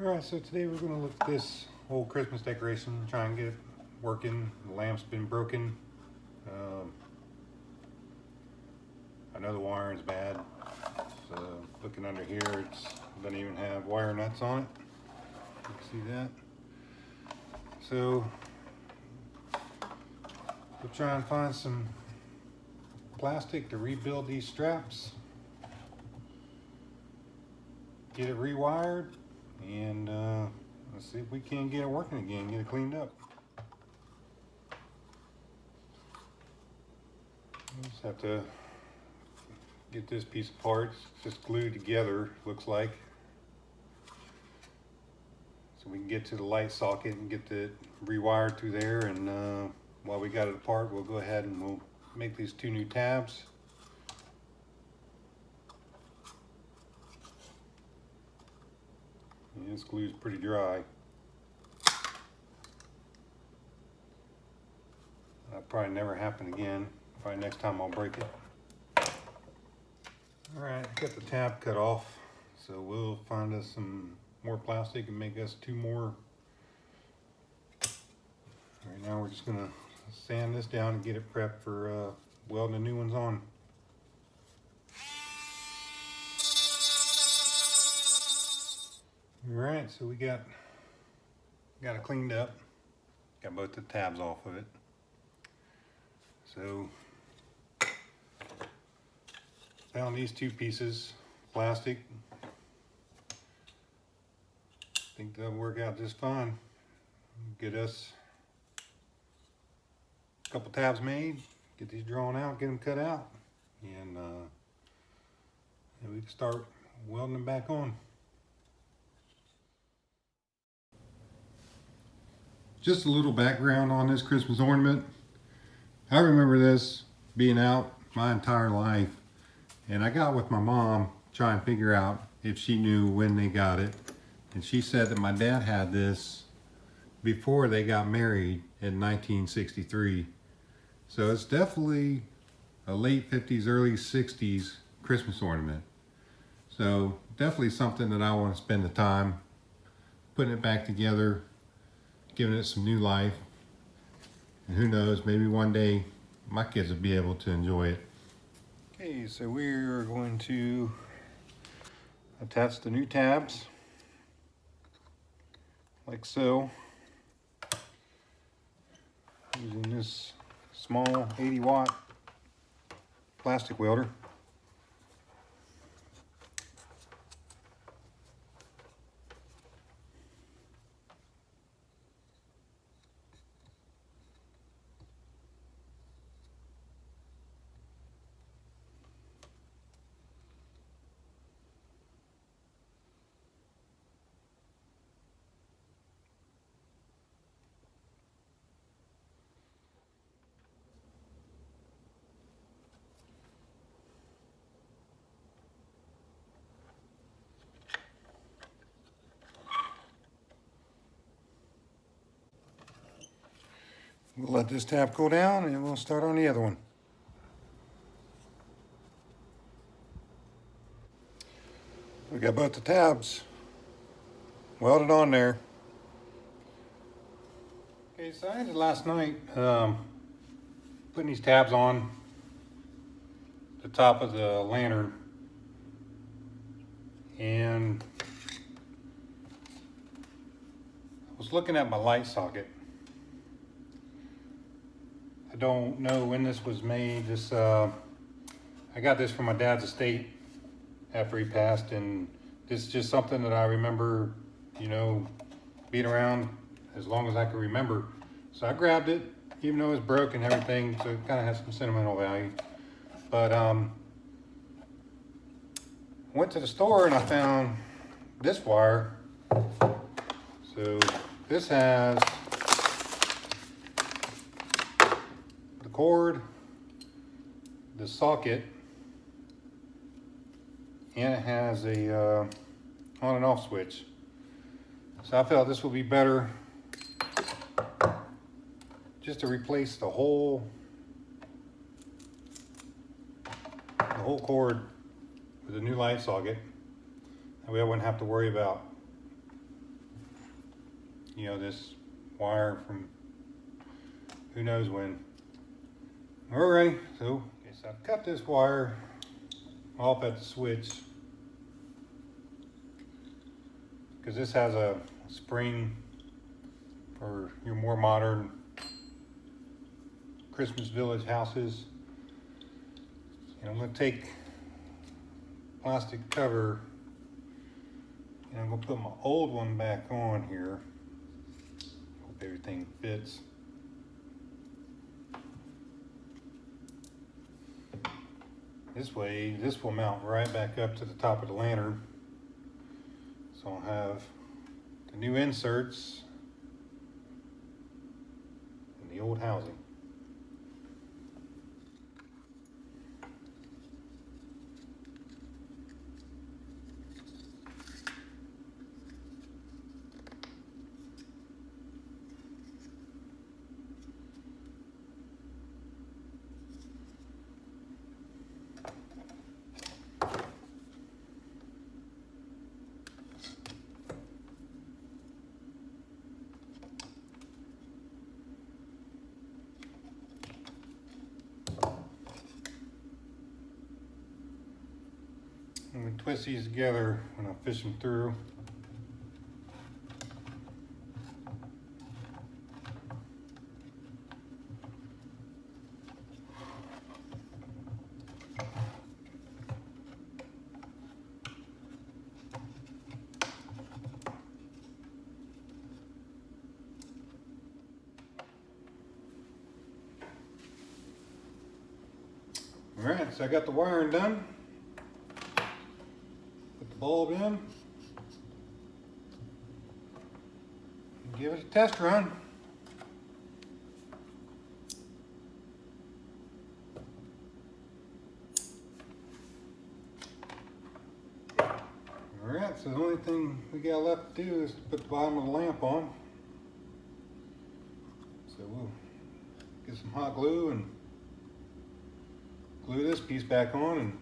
Alright, so today we're going to look at this old Christmas decoration, try and get it working. The lamp's been broken. I know the wiring's bad. So looking under here, it doesn't even have wire nuts on it. You can see that. So we'll try and find some plastic to rebuild these straps. Get it rewired. And let's see if we can get it working again, get it cleaned up. Just have to get this piece apart. It's just glued together, looks like. So we can get to the light socket and get it rewired through there. And while we got it apart, we'll go ahead and we'll make these two new tabs. And this glue's pretty dry. That'll probably never happen again. Probably next time I'll break it. Alright, got the tab cut off. So we'll find us some more plastic and make us two more. Right now we're just gonna sand this down and get it prepped for welding the new ones on. Alright, so we got it cleaned up. Got both the tabs off of it. So found these two pieces, plastic. Think they'll work out just fine. Get us a couple tabs made, get these drawn out, get them cut out, and we can start welding them back on. Just a little background on this Christmas ornament. I remember this being out my entire life, and I got with my mom trying to figure out if she knew when they got it. And she said that my dad had this before they got married in 1963. So it's definitely a late 50s, early 60s Christmas ornament. So definitely something that I want to spend the time putting it back together, giving it some new life. And who knows, maybe one day my kids will be able to enjoy it. Okay, so we're going to attach the new tabs like so, using this small 80-watt plastic welder. We'll let this tab cool down and we'll start on the other one. We got both the tabs welded on there. Okay, so I ended last night putting these tabs on the top of the lantern, and I was looking at my light socket. I don't know when this was made. This I got this from my dad's estate after he passed, and this is just something that I remember, you know, being around as long as I can remember. So I grabbed it, even though it's broke and everything, so it kind of has some sentimental value. But went to the store and I found this wire. So this has the cord, the socket, and it has a on and off switch. So I felt this would be better just to replace the whole cord with a new light socket. That way I wouldn't have to worry about you know, this wire from who knows when. Alright, so guess I've cut this wire off at the switch because this has a spring for your more modern Christmas village houses. And I'm going to take plastic cover and I'm going to put my old one back on here. Hope everything fits. This way, this will mount right back up to the top of the lantern. So I'll have the new inserts in the old housing. I'm going to twist these together when I fish them through. Alright, so I got the wiring done. Put the bulb in. Give it a test run. Alright, so the only thing we got left to do is to put the bottom of the lamp on. So we'll get some hot glue and glue this piece back on and